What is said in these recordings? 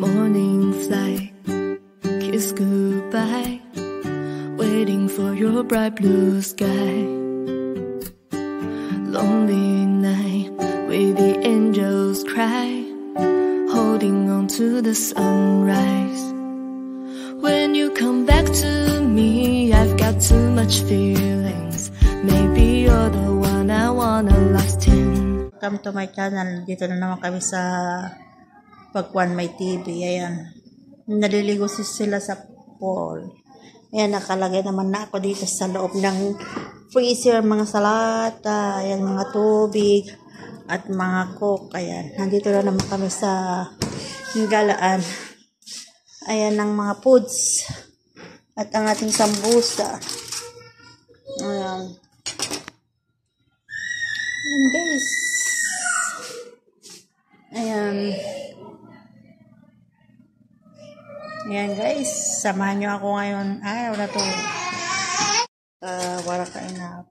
Morning flight, kiss goodbye, waiting for your bright blue sky. Lonely night, with the angels cry, holding on to the sunrise. When you come back to me, I've got too much feelings. Maybe you're the one I wanna last in. Welcome to my channel. Dito na naman kami sa Pagwan May TV. Ayan. Naliligo sila sa pool. Ayan, nakalagay naman na ako dito sa loob ng freezer. Mga salata, ayan, mga tubig, at mga coke. Ayan. Nandito na naman kami sa galaan. Ayan ang mga foods. At ang ating sambusa. Ayan. Ayan guys. Ayan. Ayan guys. Samahan nyo ako ngayon. Araw na to. Wala ka enough.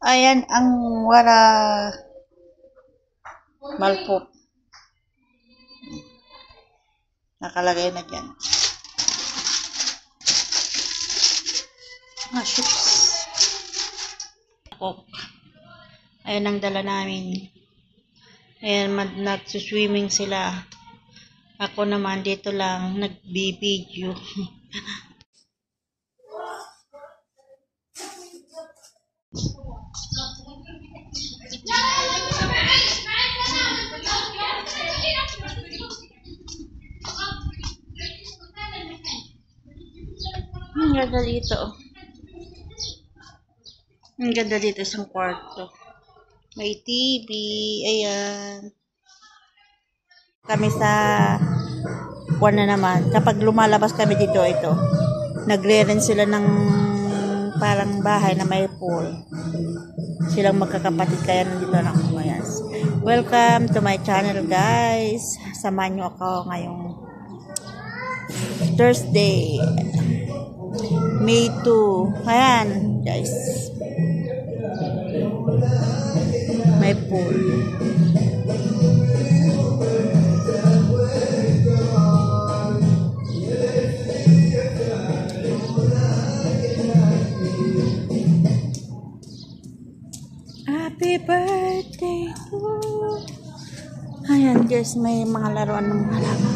Ayan ang wala malpop. Nakalagay na dyan. Chips. Coke. Ayan ang dala namin. Ayan, nagsuswimming sila. Ako naman dito lang nagbibideo. Ang ganda dito. Ang ganda dito sa kwarto. May TV. Ayan. Kami sa buwan na naman. Kapag lumalabas kami dito, ito. Nagre-rent sila ng parang bahay na may pool. Silang magkakapatid kaya nandito na ako. Ayan. Welcome to my channel guys. Samahan nyo ako ngayong Thursday. May 2. Ayan guys. May pool. Happy birthday to. Ayan guys, may mga laruan ng halaman.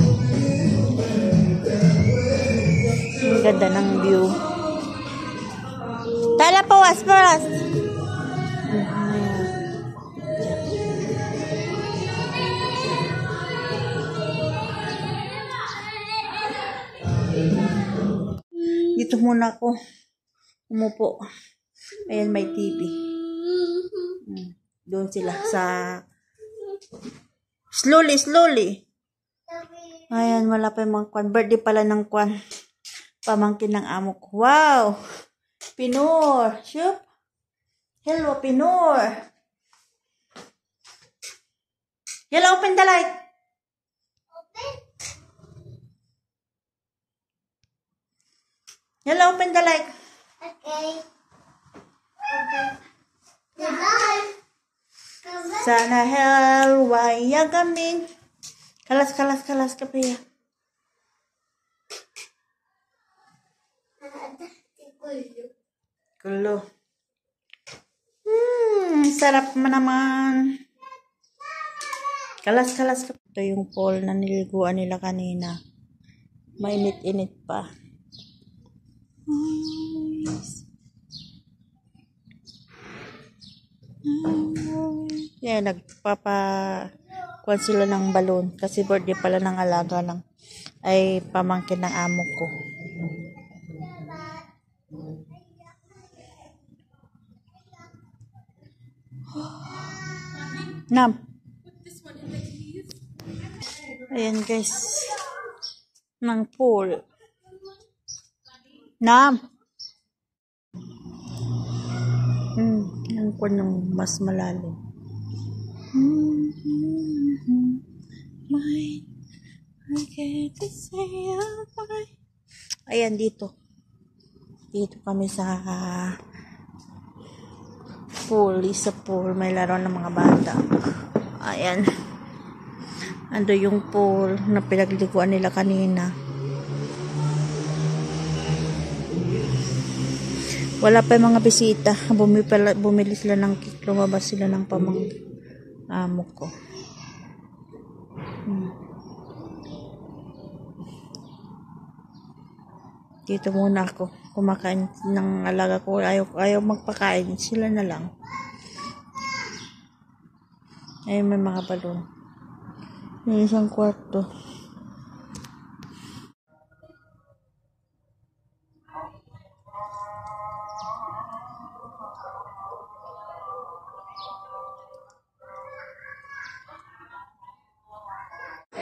Ang ganda ng view. Tala, pawas. Dito muna ako umupo. Ayan, may TV. Doon sila sa slowly. Ayan, wala pa yung mga kwan. Birthday pala ng kwan. Pamangkin ng amo ko. Wow! Pinor! Shoop! Hello, Pinor! Hello, open the light! Open? Hello, open the light! Okay. The light! Sana hell, why yagaming? Kalas kapaya. Kulo. Sarap naman. Kalas kapaya. Ito yung pool na niliguan nila kanina. Mainit-init pa. Yeah, nagpapakuan sila ng balon kasi birthday pala ng alaga ng ay pamangkin ng amo ko. Nam. Ayan guys. Ng pool. Nam. Ang kuwan ng mas malalim. Ayan dito. Dito kami sa Lisa pool. May laro ng mga bata. Ayan. Ando yung pool na pinagliguan nila kanina. Wala pa yung mga bisita. Bumili sila ng cake. Lumabas sila ng amo ko. Dito muna ako. Kumakain ng alaga ko. Ayaw magpakain. Sila na lang. Ayun, may mga balon. May isang kwarto.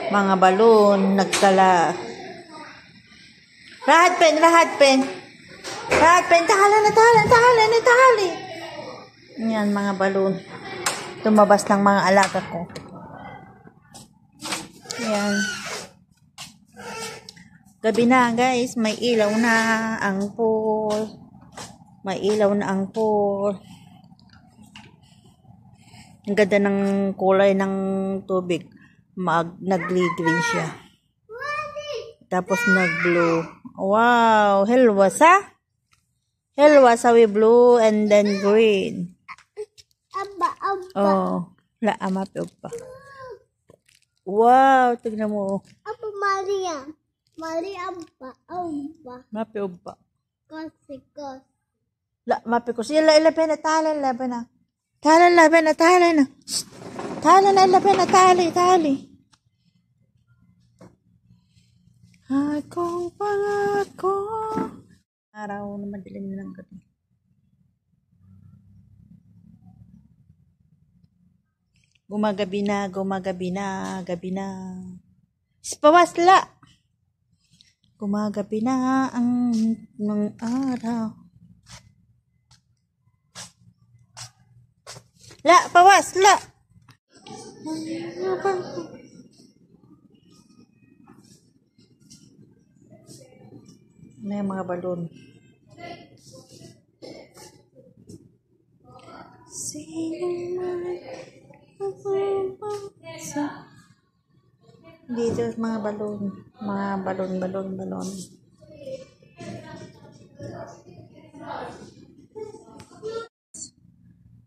Mga balon, nagkala. Rahat pen. Tali. Yan, mga balon. Tumabas ng mga alaga ko. Yan. Gabi na, guys. May ilaw na ang pool. Ang ganda ng kulay ng tubig. Nag-green siya. Tapos nag-blue. Wow! Helwasa with blue and then green. Oh. Mapi pa. Wow! Tignan mo. Maria pa. Mapi pa. Kos. Mapi ko. Sila ilabi na. Tali na. Akong pangako. Araw na madilim na ng gabi. Gumagabi na. Spawasla. Gumagabi na ang araw. Pawasla. May mga balon. Dito mga balon.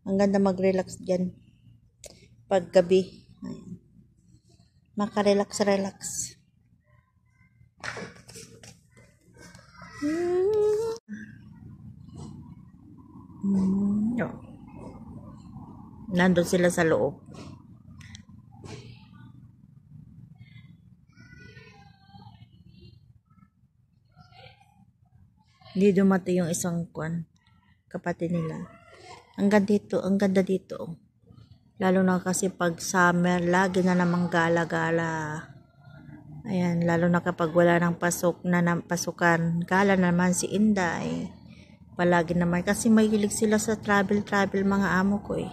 Ang ganda mag-relax dyan. Paggabi. Ayan. Maka-relax. Nandun sila sa loob. Hindi dumati yung isang kapatid nila. Ang ganda dito. Lalo na kasi pag summer, lagi na namang gala-gala. Ayan, lalo na kapag wala ng pasukan. Gala naman si Inday. Palagi naman. Kasi mahilig sila sa travel mga amo ko eh.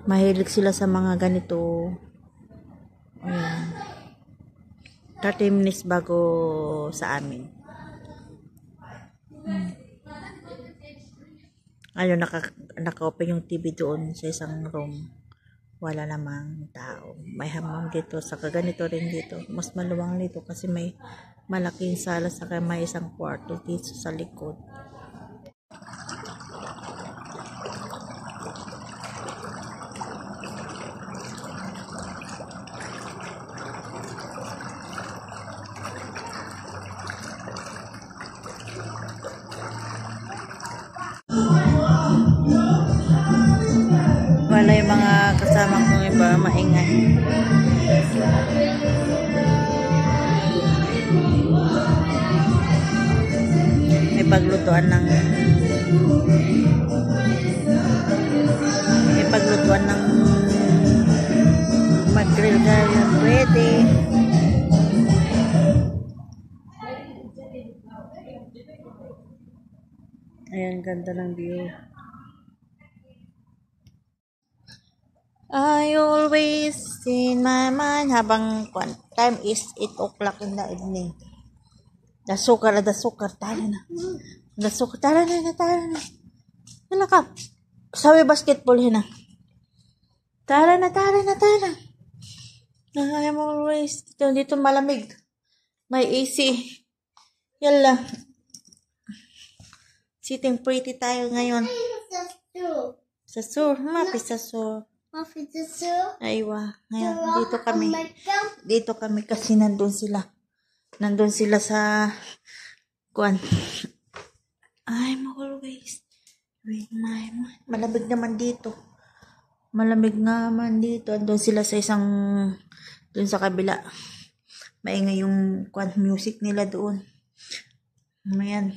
Mahilig sila sa mga ganito. Ayan. 30 minutes bago sa amin. Ayun, naka-open yung TV doon sa isang room. Wala namang tao. May hamam dito. Saka ganito rin dito. Mas maluwang dito kasi may malaking sala. Saka may isang kwarto dito sa likod. Wala yung mga kasama kong iba maingay. May paglutuan ng mag-grill na yung pwede. Ayan, ganda ng view. I always in my mind habang time is 8 o'clock in the evening. The sukar, tala na. Tala na. Tala ka. Sabi basketball na. Tara na. I'm always. Dito malamig. May AC. Yala. Sitting pretty tayo ngayon. Sa sur. Mapis sa sur. Aywa. Ngayon, dito kami kasi nandun sila. Nandun sila sa kuan. I'm always with my mind. Malamig naman dito. Andun sila sa isang, dun sa kabila. Maingay yung kuan music nila doon. Ayan.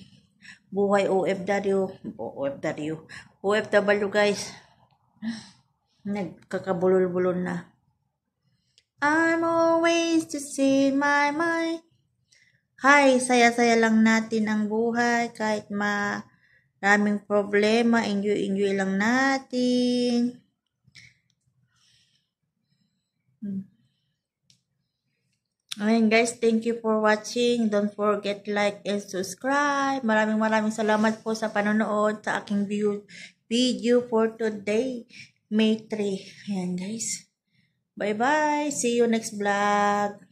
Buhay OFW guys. Nagkakabulol-bulol na. I'm always to see my mind. Hi, saya-saya lang natin ang buhay. Kahit maraming problema, enjoy lang natin. Ayan guys, thank you for watching. Don't forget like and subscribe. Maraming salamat po sa panonood sa aking video for today, May 3. Ayan guys. Bye-bye. See you next vlog.